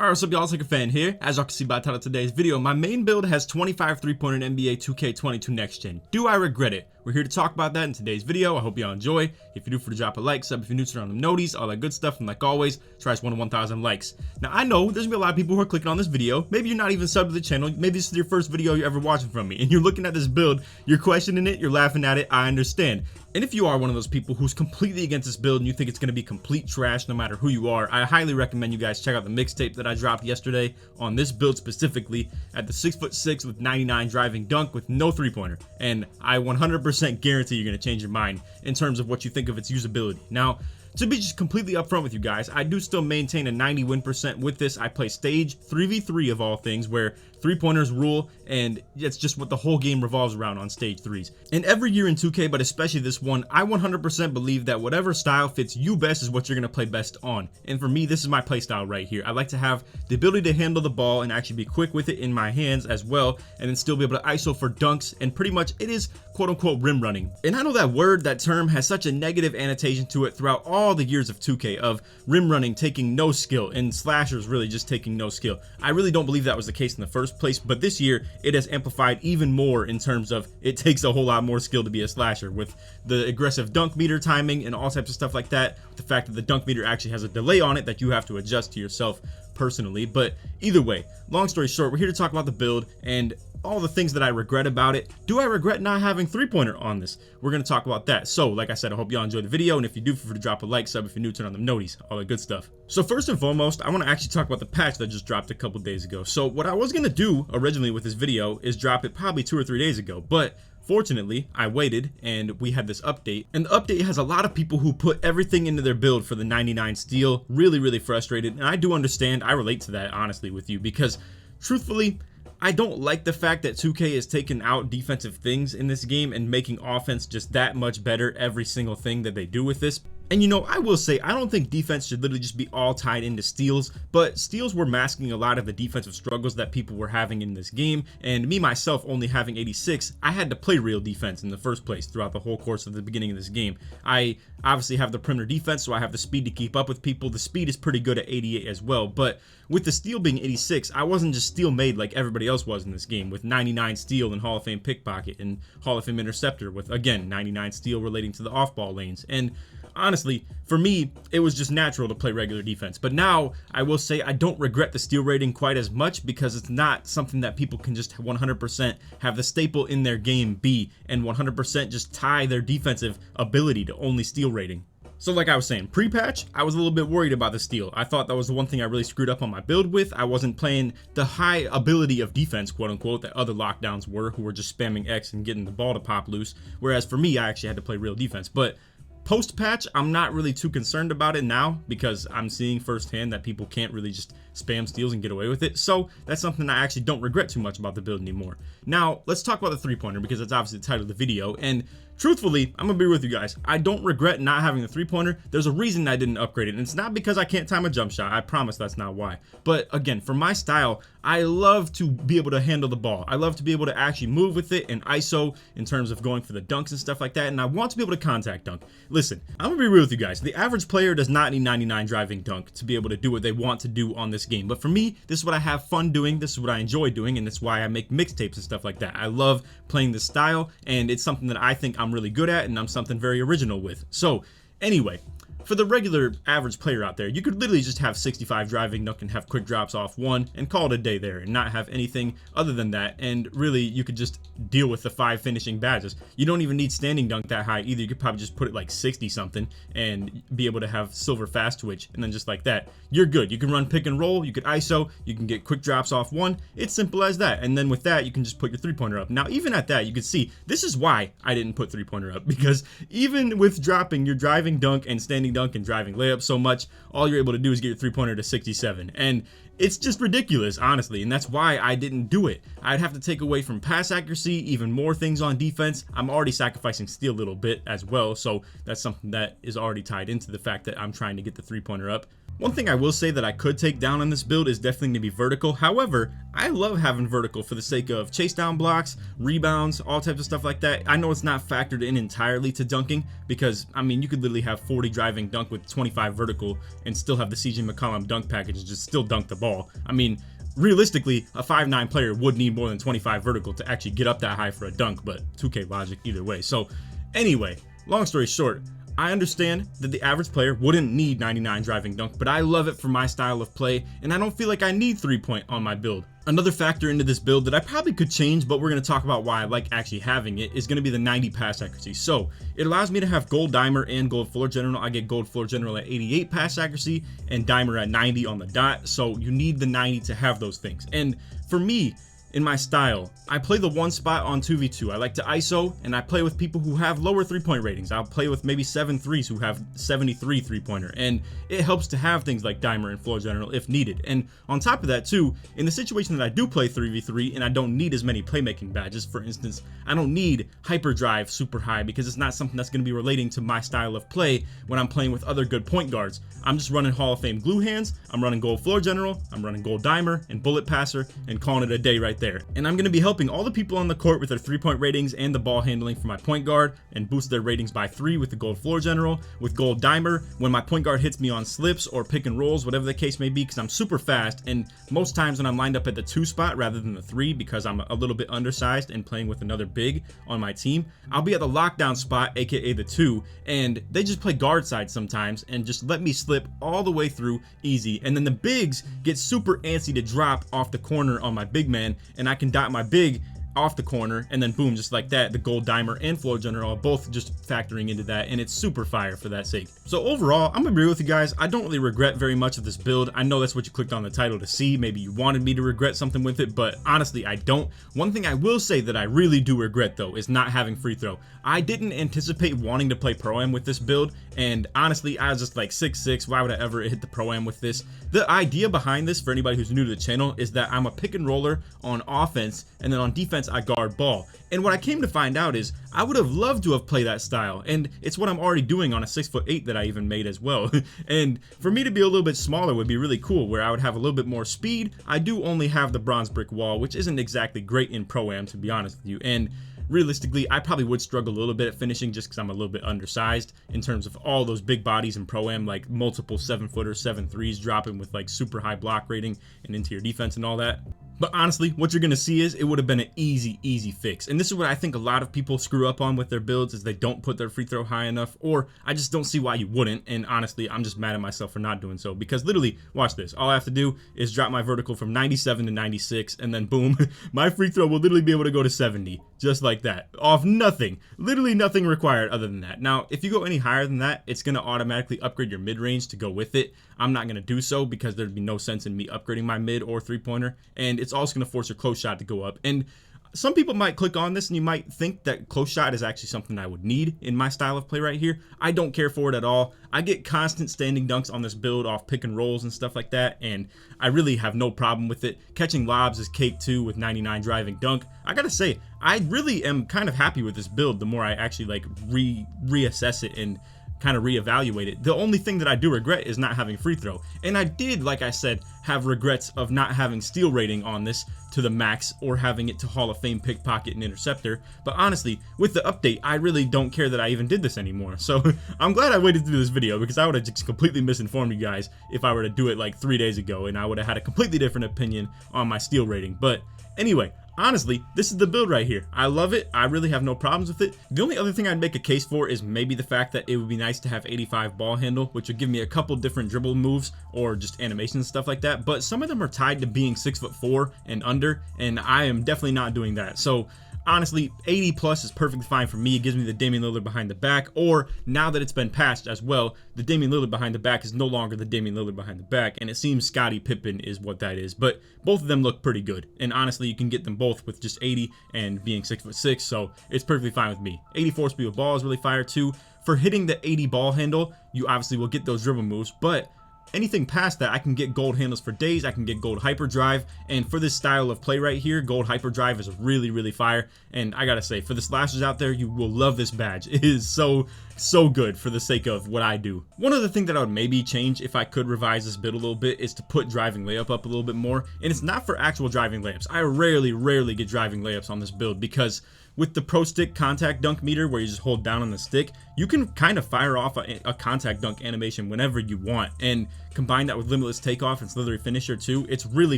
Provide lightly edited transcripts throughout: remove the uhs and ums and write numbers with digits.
Alright, what's up y'all, it's LakerFan here. As y'all can see by the title of today's video, my main build has 25 3-pointer in NBA 2K22 Next Gen. Do I regret it? We're here to talk about that in today's video. I hope y'all enjoy. If you do, for the drop a like, sub if you're new, turn on them noties, all that good stuff, and like always, try to 1,000 likes. Now I know there's gonna be a lot of people who are clicking on this video. Maybe you're not even subbed to the channel. Maybe this is your first video you're ever watching from me, and you're looking at this build, you're questioning it, you're laughing at it. I understand. And if you are one of those people who's completely against this build and you think it's going to be complete trash no matter who you are, I highly recommend you guys check out the mixtape that I dropped yesterday on this build specifically at the 6'6" with 99 driving dunk with no three-pointer. And I 100% guarantee you're going to change your mind in terms of what you think of its usability. Now, to be just completely upfront with you guys, I do still maintain a 90 win percent with this. I play stage 3v3 of all things, where three-pointers rule, and it's just what the whole game revolves around on stage 3s. And every year in 2K, but especially this one, I 100% believe that whatever style fits you best is what you're going to play best on. And for me, this is my play style right here. I like to have the ability to handle the ball and actually be quick with it in my hands as well, and then still be able to ISO for dunks, and pretty much it is quote-unquote rim running. And I know that word, that term, has such a negative annotation to it throughout all the years of 2K, of rim running taking no skill and slashers really just taking no skill. I really don't believe that was the case in the first place, but this year it has amplified even more in terms of it takes a whole lot more skill to be a slasher, with the aggressive dunk meter timing and all types of stuff like that, the fact that the dunk meter actually has a delay on it that you have to adjust to yourself personally. But either way, long story short, we're here to talk about the build and all the things that I regret about it. Do I regret not having three-pointer on this? We're going to talk about that. So like I said, I hope y'all enjoyed the video, and if you do, feel free to drop a like, sub if you're new, turn on the noties, all that good stuff. So first and foremost, I want to actually talk about the patch that just dropped a couple days ago. So what I was going to do originally with this video is drop it probably 2 or 3 days ago, but fortunately, I waited and we had this update, and the update has a lot of people who put everything into their build for the 99 steal. Really frustrated, and I do understand. I relate to that honestly with you, because truthfully, I don't like the fact that 2K is taking out defensive things in this game and making offense just that much better every single thing that they do with this. And you know, I will say, I don't think defense should literally just be all tied into steals, but steals were masking a lot of the defensive struggles that people were having in this game. And me, myself, only having 86, I had to play real defense in the first place throughout the whole course of the beginning of this game. I obviously have the perimeter defense, so I have the speed to keep up with people. The speed is pretty good at 88 as well, but with the steal being 86, I wasn't just steal made like everybody else was in this game, with 99 steal and Hall of Fame pickpocket and Hall of Fame interceptor, with again 99 steal relating to the off-ball lanes. And honestly, for me, it was just natural to play regular defense. But now, I will say I don't regret the steal rating quite as much, because it's not something that people can just 100% have the staple in their game be, and 100% just tie their defensive ability to only steal rating. So like I was saying, pre-patch, I was a little bit worried about the steal. I thought that was the one thing I really screwed up on my build with. I wasn't playing the high ability of defense, quote unquote, that other lockdowns were, who were just spamming X and getting the ball to pop loose. Whereas for me, I actually had to play real defense. But post-patch, I'm not really too concerned about it now, because I'm seeing firsthand that people can't really just spam steals and get away with it. So that's something I actually don't regret too much about the build anymore. Now, let's talk about the three-pointer, because that's obviously the title of the video. And truthfully, I'm gonna be with you guys, I don't regret not having the three-pointer. There's a reason I didn't upgrade it, and it's not because I can't time a jump shot. I promise that's not why. But again, for my style, I love to be able to handle the ball. I love to be able to actually move with it and ISO in terms of going for the dunks and stuff like that, and I want to be able to contact dunk. Listen, I'm gonna be real with you guys. The average player does not need 99 driving dunk to be able to do what they want to do on this game. But for me, this is what I have fun doing, this is what I enjoy doing, and that's why I make mixtapes and stuff like that. I love playing this style, and it's something that I think I'm really good at, and I'm something very original with. So anyway, for the regular average player out there, you could literally just have 65 driving dunk and have quick drops off one and call it a day there, and not have anything other than that. And really, you could just deal with the 5 finishing badges. You don't even need standing dunk that high either. You could probably just put it like 60 something and be able to have silver fast twitch, and then just like that, you're good. You can run pick and roll, you could ISO, you can get quick drops off one. It's simple as that. And then with that, you can just put your three-pointer up. Now, even at that, you can see this is why I didn't put three-pointer up, because even with dropping your driving dunk and standing dunk and driving layup so much, all you're able to do is get your three-pointer to 67, and it's just ridiculous, honestly. And that's why I didn't do it. I'd have to take away from pass accuracy, even more things on defense. I'm already sacrificing steal a little bit as well, so that's something that is already tied into the fact that I'm trying to get the three-pointer up. One thing I will say that I could take down on this build is definitely going to be vertical. However, I love having vertical for the sake of chase down blocks, rebounds, all types of stuff like that. I know it's not factored in entirely to dunking because, I mean, you could literally have 40 driving dunk with 25 vertical and still have the CJ McCollum dunk package and just still dunk the ball. I mean, realistically, a 5'9" player would need more than 25 vertical to actually get up that high for a dunk, but 2K logic either way. So anyway, long story short, I understand that the average player wouldn't need 99 driving dunk, but I love it for my style of play, and I don't feel like I need 3-point on my build. Another factor into this build that I probably could change, but we're going to talk about why I like actually having it, is going to be the 90 pass accuracy. So it allows me to have gold dimer and gold floor general. I get gold floor general at 88 pass accuracy and dimer at 90 on the dot. So you need the 90 to have those things. And for me, in my style, I play the one spot on 2v2. I like to ISO, and I play with people who have lower 3-point ratings. I'll play with maybe 7-3s who have 73 3-pointer, and it helps to have things like dimer and floor general if needed. And on top of that too, in the situation that I do play 3v3 and I don't need as many playmaking badges, for instance, I don't need hyperdrive super high because it's not something that's going to be relating to my style of play when I'm playing with other good point guards. I'm just running Hall of Fame glue hands, I'm running gold floor general, I'm running gold dimer and bullet passer, and calling it a day right there. And I'm going to be helping all the people on the court with their 3-point ratings and the ball handling for my point guard, and boost their ratings by 3 with the gold floor general, with gold dimer when my point guard hits me on slips or pick and rolls, whatever the case may be, because I'm super fast, and most times when I'm lined up at the 2 spot rather than the 3 because I'm a little bit undersized and playing with another big on my team, I'll be at the lockdown spot, aka the 2, and they just play guard side sometimes and just let me slip all the way through easy, and then the bigs get super antsy to drop off the corner on my big man, and I can dot my big off the corner, and then boom, just like that, the gold dimer and floor general are both just factoring into that, and it's super fire for that sake. So overall, I'm gonna agree with you guys. I don't really regret very much of this build. I know that's what you clicked on the title to see. Maybe you wanted me to regret something with it, but honestly, I don't. One thing I will say that I really do regret though is not having free throw. I didn't anticipate wanting to play Pro-Am with this build, and honestly, I was just like 6'6", why would I ever hit the Pro-Am with this? The idea behind this, for anybody who's new to the channel, is that I'm a pick and roller on offense, and then on defense I guard ball. And what I came to find out is I would have loved to have played that style, and it's what I'm already doing on a 6'8" that I even made as well. And for me to be a little bit smaller would be really cool, where I would have a little bit more speed. I do only have the bronze brick wall, which isn't exactly great in Pro-Am, to be honest with you, and realistically, I probably would struggle a little bit at finishing just because I'm a little bit undersized in terms of all those big bodies in Pro-Am, like multiple 7-footers, 7-3s dropping with like super high block rating and interior defense and all that. But honestly, what you're going to see is it would have been an easy fix. And this is what I think a lot of people screw up on with their builds, is they don't put their free throw high enough, or I just don't see why you wouldn't. And honestly, I'm just mad at myself for not doing so, because literally, watch this. All I have to do is drop my vertical from 97 to 96, and then boom, my free throw will literally be able to go to 70, just like that, off nothing. Literally nothing required other than that. Now, if you go any higher than that, it's going to automatically upgrade your mid-range to go with it. I'm not going to do so because there'd be no sense in me upgrading my mid or 3-pointer, and it's also going to force your close shot to go up. And some people might click on this and you might think that close shot is actually something I would need in my style of play right here. I don't care for it at all. I get constant standing dunks on this build off pick and rolls and stuff like that, and I really have no problem with it. Catching lobs is cake too with 99 driving dunk. I gotta say, I really am kind of happy with this build the more I actually like reassess it and kind of reevaluate it. The only thing that I do regret is not having free throw, and I did, like I said, have regrets of not having steal rating on this to the max, or having it to Hall of Fame pickpocket and interceptor. But honestly, with the update, I really don't care that I even did this anymore. So I'm glad I waited to do this video, because I would have just completely misinformed you guys if I were to do it like 3 days ago, and I would have had a completely different opinion on my steal rating. But anyway, honestly, this is the build right here. I love it. I really have no problems with it. The only other thing I'd make a case for is maybe the fact that it would be nice to have 85 ball handle, which would give me a couple different dribble moves or just animations and stuff like that. But some of them are tied to being 6'4" and under, and I am definitely not doing that. So honestly, 80 plus is perfectly fine for me. It gives me the Damian Lillard behind the back, or now that it's been patched as well, the Damian Lillard behind the back is no longer the Damian Lillard behind the back, and it seems Scottie Pippen is what that is. But both of them look pretty good, and honestly, you can get them both with just 80 and being 6'6", so it's perfectly fine with me. 84 speed of ball is really fire too. For hitting the 80 ball handle, you obviously will get those dribble moves, but anything past that, I can get gold handles for days. I can get gold hyperdrive, and for this style of play right here, gold hyperdrive is really fire. And I gotta say, for the slashers out there, you will love this badge. It is so good for the sake of what I do. One other thing that I would maybe change if I could revise this build a little bit is to put driving layup up a little bit more, and it's not for actual driving layups. I rarely get driving layups on this build, because with the pro stick contact dunk meter, where you just hold down on the stick, you can kind of fire off a contact dunk animation whenever you want, and combine that with limitless takeoff and slithery finisher too, it's really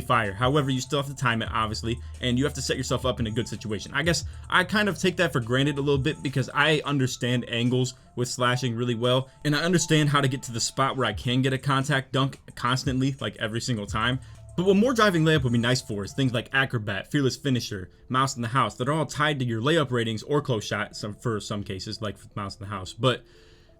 fire. However, you still have to time it, obviously, and you have to set yourself up in a good situation. I guess I kind of take that for granted a little bit, because I understand angles with slashing really well, and I understand how to get to the spot where I can get a contact dunk constantly, like every single time. But what more driving layup would be nice for is things like acrobat, fearless finisher, mouse in the house, that are all tied to your layup ratings or close shot, for some cases, like mouse in the house. But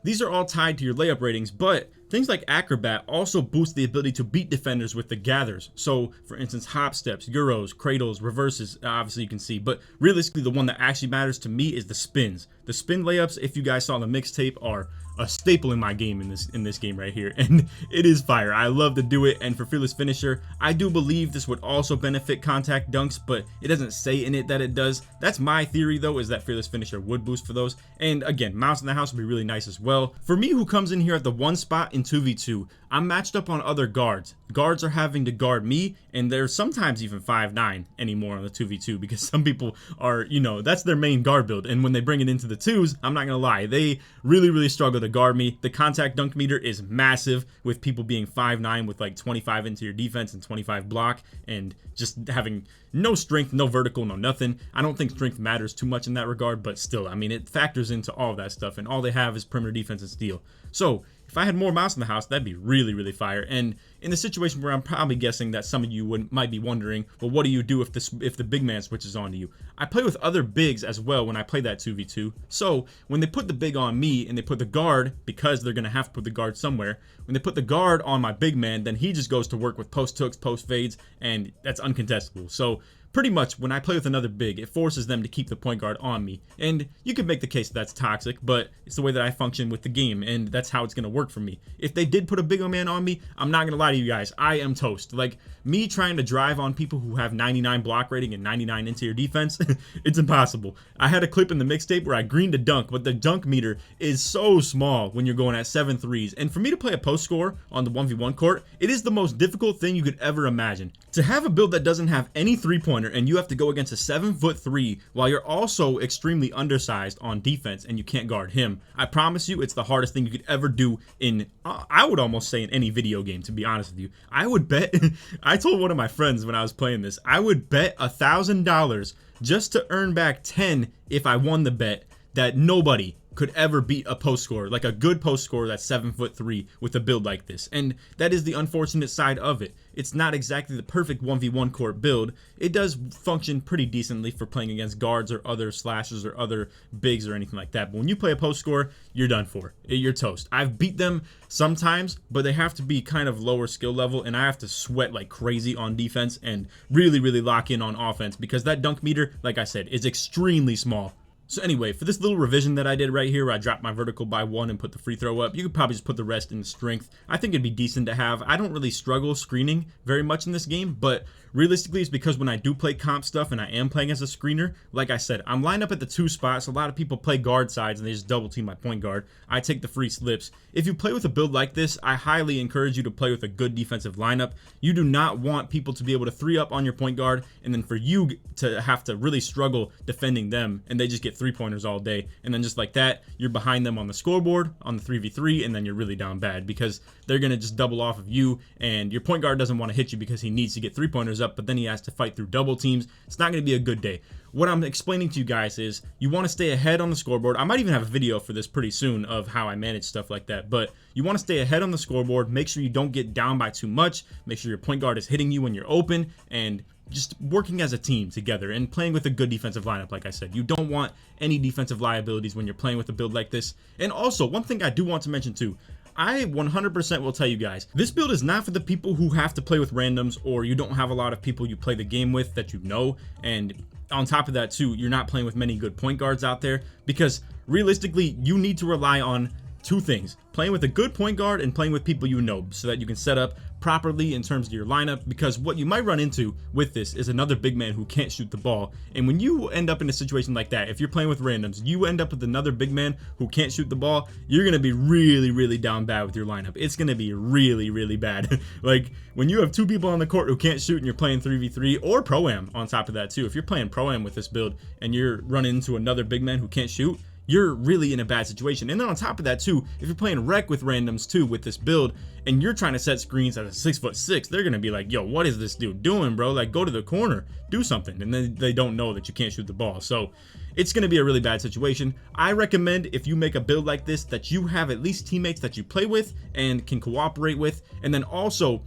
these are all tied to your layup ratings, but things like acrobat also boost the ability to beat defenders with the gathers. So for instance, hop steps, euros, cradles, reverses, obviously you can see, but realistically the one that actually matters to me is the spins. The spin layups, if you guys saw the mixtape, are a staple in my game in this game right here, and it is fire. I love to do it. And for fearless finisher, I do believe this would also benefit contact dunks, but it doesn't say in it that it does. That's my theory though, is that fearless finisher would boost for those. And again, mouse in the house would be really nice as well. For me, who comes in here at the one spot in 2v2, I'm matched up on other guards. Guards are having to guard me, and they're sometimes even 5'9" anymore on the 2v2, because some people are, you know, that's their main guard build, and when they bring it into the twos, I'm not gonna lie, they really struggle to guard me. The contact dunk meter is massive, with people being 5'9" with like 25 into your defense and 25 block, and just having no strength, no vertical, no nothing. I don't think strength matters too much in that regard, but still, I mean, it factors into all of that stuff, and all they have is perimeter defense and steal. So if I had more mouse in the house, that'd be really fire. And in the situation where I'm probably guessing that some of you might be wondering, well, what do you do if the big man switches on to you? I play with other bigs as well when I play that 2v2. So when they put the big on me and they put the guard, because they're gonna have to put the guard somewhere, when they put the guard on my big man, then he just goes to work with post hooks, post fades, and that's uncontestable. So pretty much when I play with another big, it forces them to keep the point guard on me. And you could make the case that's toxic, but it's the way that I function with the game, and that's how it's going to work for me. If they did put a bigger man on me, I'm not going to lie to you guys, I am toast. Like, me trying to drive on people who have 99 block rating and 99 interior defense, it's impossible. I had a clip in the mixtape where I greened a dunk, but the dunk meter is so small when you're going at 7 threes. And for me to play a post score on the 1v1 court, it is the most difficult thing you could ever imagine. To have a build that doesn't have any three-pointer, and you have to go against a 7'3" while you're also extremely undersized on defense and you can't guard him, I promise you it's the hardest thing you could ever do in, I would almost say, in any video game, to be honest with you. I would bet, I told one of my friends when I was playing this, I would bet $1,000 just to earn back 10 if I won the bet, that nobody could ever beat a post scorer, like a good post scorer that's 7'3" with a build like this. And that is the unfortunate side of it. It's not exactly the perfect 1v1 court build. It does function pretty decently for playing against guards or other slashers or other bigs or anything like that. But when you play a post scorer, you're done for. You're toast. I've beat them sometimes, but they have to be kind of lower skill level, and I have to sweat like crazy on defense and really lock in on offense, because that dunk meter, like I said, is extremely small. So anyway, for this little revision that I did right here, where I dropped my vertical by 1 and put the free throw up, you could probably just put the rest in the strength. I think it'd be decent to have. I don't really struggle screening very much in this game, but realistically, it's because when I do play comp stuff and I am playing as a screener, like I said, I'm lined up at the 2 spots. A lot of people play guard sides and they just double team my point guard. I take the free slips. If you play with a build like this, I highly encourage you to play with a good defensive lineup. You do not want people to be able to 3-up on your point guard, and then for you to have to really struggle defending them, and they just get 3-pointers all day. And then just like that, you're behind them on the scoreboard on the 3v3, and then you're really down bad, because they're going to just double off of you, and your point guard doesn't want to hit you because he needs to get 3-pointers up, but then he has to fight through double teams. It's not going to be a good day. What I'm explaining to you guys is you want to stay ahead on the scoreboard. I might even have a video for this pretty soon of how I manage stuff like that, but you want to stay ahead on the scoreboard. Make sure you don't get down by too much. Make sure your point guard is hitting you when you're open, and just working as a team together and playing with a good defensive lineup. Like I said, you don't want any defensive liabilities when you're playing with a build like this. And also, one thing I do want to mention too, I 100% will tell you guys, this build is not for the people who have to play with randoms, or you don't have a lot of people you play the game with that you know, and on top of that too, you're not playing with many good point guards out there, because realistically, you need to rely on two things: playing with a good point guard and playing with people you know, so that you can set up properly in terms of your lineup. Because what you might run into with this is another big man who can't shoot the ball, and when you end up in a situation like that, if you're playing with randoms, you end up with another big man who can't shoot the ball, you're gonna be really down bad with your lineup. It's gonna be really bad. Like when you have two people on the court who can't shoot and you're playing 3v3 or pro-am on top of that too. If you're playing pro-am with this build and you're running into another big man who can't shoot, you're really in a bad situation. And then on top of that too, if you're playing rec with randoms too with this build and you're trying to set screens at a 6'6", they're gonna be like, yo, what is this dude doing, bro? Like, go to the corner, do something. And then they don't know that you can't shoot the ball. So it's gonna be a really bad situation. I recommend, if you make a build like this, that you have at least teammates that you play with and can cooperate with. And then also,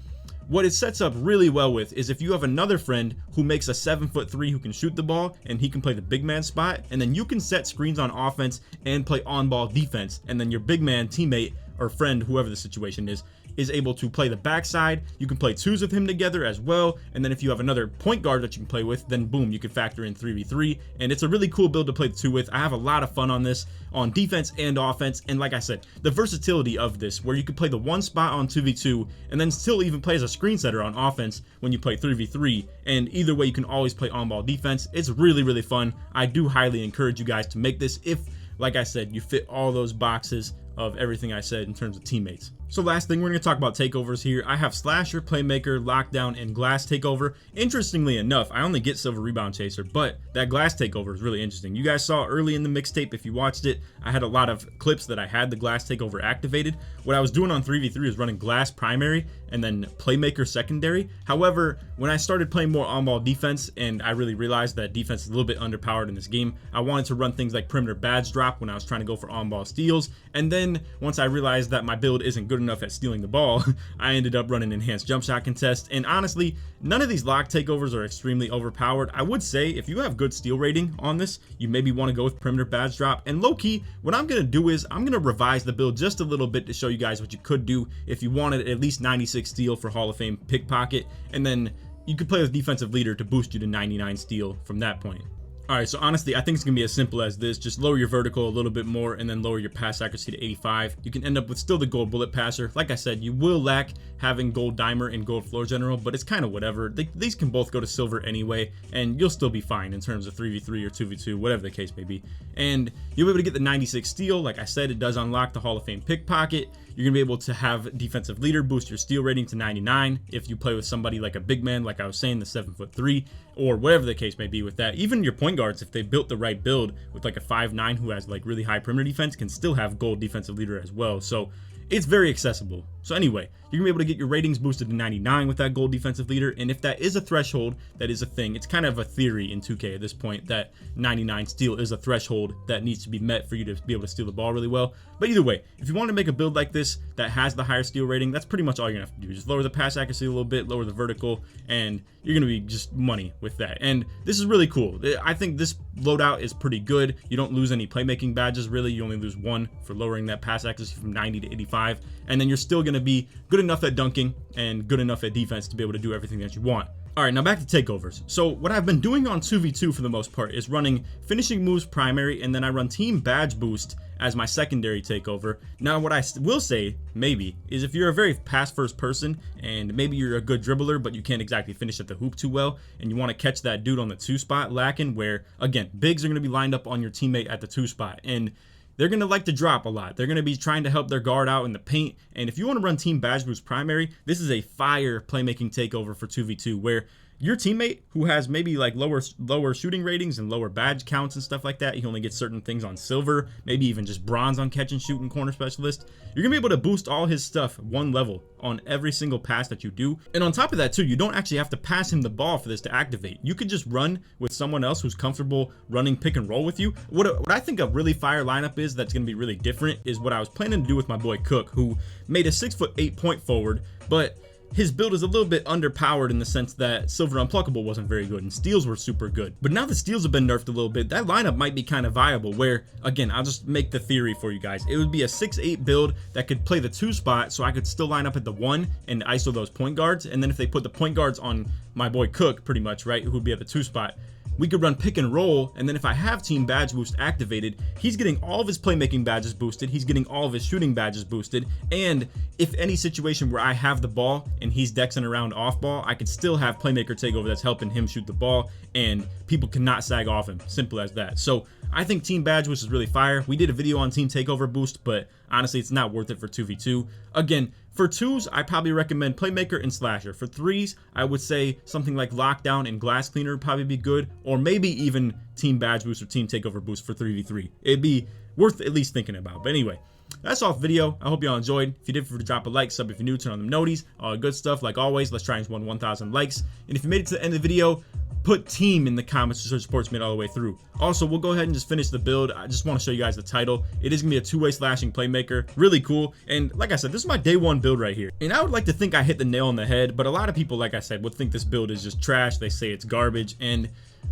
what it sets up really well with is if you have another friend who makes a 7'3" who can shoot the ball and he can play the big man spot, and then you can set screens on offense and play on ball defense, and then your big man teammate or friend, whoever the situation is able to play the backside. You can play twos with him together as well, and then if you have another point guard that you can play with, then boom, you can factor in 3v3, and it's a really cool build to play the two with. I have a lot of fun on this, on defense and offense, and like I said, the versatility of this, where you can play the one spot on 2v2 and then still even play as a screen setter on offense when you play 3v3, and either way you can always play on ball defense. It's really fun. I do highly encourage you guys to make this if, like I said, you fit all those boxes of everything I said in terms of teammates. So last thing, we're going to talk about takeovers here. I have Slasher, Playmaker, Lockdown, and Glass Takeover. Interestingly enough, I only get Silver Rebound Chaser, but that Glass Takeover is really interesting. You guys saw early in the mixtape, if you watched it, I had a lot of clips that I had the Glass Takeover activated. What I was doing on 3v3 is running Glass primary and then Playmaker secondary. However, when I started playing more on-ball defense and I really realized that defense is a little bit underpowered in this game, I wanted to run things like Perimeter Badge Drop when I was trying to go for on-ball steals. And then once I realized that my build isn't good enough at stealing the ball, I ended up running Enhanced Jump Shot Contest. And honestly, none of these lock takeovers are extremely overpowered. I would say if you have good steal rating on this, you maybe want to go with Perimeter Badge Drop. And low-key, what I'm going to do is I'm going to revise the build just a little bit to show you guys what you could do if you wanted at least 96 steal for Hall of Fame Pickpocket, and then you could play with Defensive Leader to boost you to 99 steal from that point. Alright, so honestly, I think it's going to be as simple as this. Just lower your vertical a little bit more and then lower your pass accuracy to 85. You can end up with still the gold bullet passer. Like I said, you will lack having gold dimer and gold floor general, but it's kind of whatever. These can both go to silver anyway, and you'll still be fine in terms of 3v3 or 2v2, whatever the case may be. And you'll be able to get the 96 steal. Like I said, it does unlock the Hall of Fame Pickpocket. You're going to be able to have Defensive Leader boost your steal rating to 99 if you play with somebody like a big man, like I was saying, the 7'3", or whatever the case may be with that. Even your point guards, if they built the right build with like a 5'9" who has like really high perimeter defense, can still have gold Defensive Leader as well. So it's very accessible. So anyway, you're gonna be able to get your ratings boosted to 99 with that gold Defensive Leader, and if that is a threshold, that is a thing. It's kind of a theory in 2K at this point that 99 steal is a threshold that needs to be met for you to be able to steal the ball really well. But either way, if you want to make a build like this that has the higher steal rating, that's pretty much all you're gonna have to do. Just lower the pass accuracy a little bit, lower the vertical, and you're gonna be just money with that. And this is really cool. I think this loadout is pretty good. You don't lose any playmaking badges really. You only lose one for lowering that pass accuracy from 90 to 85, and then you're still gonna be good enough at dunking and good enough at defense to be able to do everything that you want. Alright, now back to takeovers. So what I've been doing on 2v2 for the most part is running finishing moves primary, and then I run team badge boost as my secondary takeover. Now what I will say, maybe, is if you're a very pass first person and maybe you're a good dribbler but you can't exactly finish at the hoop too well, and you want to catch that dude on the 2 spot lacking, where again, bigs are going to be lined up on your teammate at the 2 spot, and they're going to like to drop a lot. They're going to be trying to help their guard out in the paint. And if you want to run team badge boost primary, this is a fire playmaking takeover for 2v2, where your teammate who has maybe like lower shooting ratings and lower badge counts and stuff like that, he only gets certain things on silver, maybe even just bronze on catch and shoot and corner specialist, you're gonna be able to boost all his stuff 1 level on every single pass that you do. And on top of that too, you don't actually have to pass him the ball for this to activate. You could just run with someone else who's comfortable running pick and roll with you. What I think a really fire lineup is that's gonna be really different is what I was planning to do with my boy Cook, who made a 6'8" point forward, but his build is a little bit underpowered in the sense that Silver Unpluckable wasn't very good and steals were super good. But now the steals have been nerfed a little bit, that lineup might be kind of viable, where again, I'll just make the theory for you guys. It would be a 6'8" build that could play the 2 spot, so I could still line up at the 1 and ISO those point guards, and then if they put the point guards on my boy Cook, pretty much, right, who would be at the 2 spot, we could run pick and roll, and then if I have team badge boost activated, he's getting all of his playmaking badges boosted, he's getting all of his shooting badges boosted, and if any situation where I have the ball and he's dexing around off ball, I can still have playmaker takeover that's helping him shoot the ball, and people cannot sag off him. Simple as that. So I think team badge boost is really fire. We did a video on team takeover boost, but honestly it's not worth it for 2v2. Again, for 2s, I probably recommend playmaker and slasher. For 3s, I would say something like lockdown and glass cleaner would probably be good, or maybe even team badge boost or team takeover boost for 3v3. It'd be worth at least thinking about. But anyway, that's all the video. I hope y'all enjoyed. If you did, feel free to drop a like, sub if you're new, turn on the noties, all the good stuff. Like always, let's try and 1,000 likes. And if you made it to the end of the video, put team in the comments to show support's made all the way through. Also, we'll go ahead and just finish the build. I just want to show you guys the title. It is gonna be a two-way slashing playmaker, really cool. And like I said, this is my day one build right here, and I would like to think I hit the nail on the head, but a lot of people, like I said, would think this build is just trash. They say it's garbage, and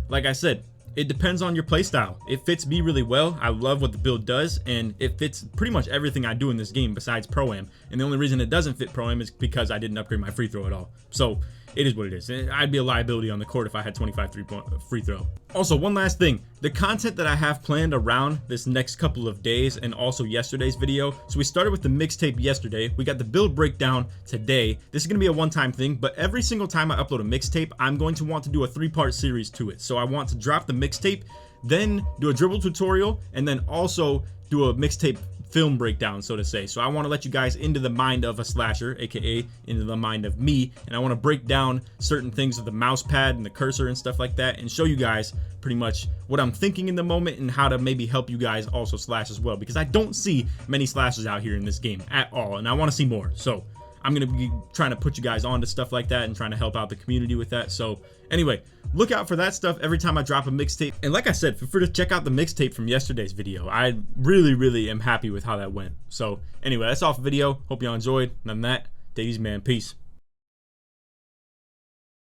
like I said, it depends on your playstyle. It fits me really well. I love what the build does, and it fits pretty much everything I do in this game besides Pro-Am. And the only reason it doesn't fit Pro-Am is because I didn't upgrade my free throw at all. So it is what it is. I'd be a liability on the court if I had 25 3-point free throw. Also, one last thing, the content that I have planned around this next couple of days and also yesterday's video. So we started with the mixtape yesterday. We got the build breakdown today. This is going to be a one-time thing, but every single time I upload a mixtape, I'm going to want to do a 3-part series to it. So I want to drop the mixtape, then do a dribble tutorial, and then also do a mixtape film breakdown, so to say. So I want to let you guys into the mind of a slasher, aka into the mind of me, and I want to break down certain things with the mouse pad and the cursor and stuff like that, and show you guys pretty much what I'm thinking in the moment and how to maybe help you guys also slash as well, because I don't see many slashers out here in this game at all, and I want to see more. So I'm going to be trying to put you guys on to stuff like that and trying to help out the community with that. So anyway, look out for that stuff every time I drop a mixtape. And like I said, feel free to check out the mixtape from yesterday's video. I really am happy with how that went. So anyway, that's all for the video. Hope y'all enjoyed. And on that, take it easy, man. Peace.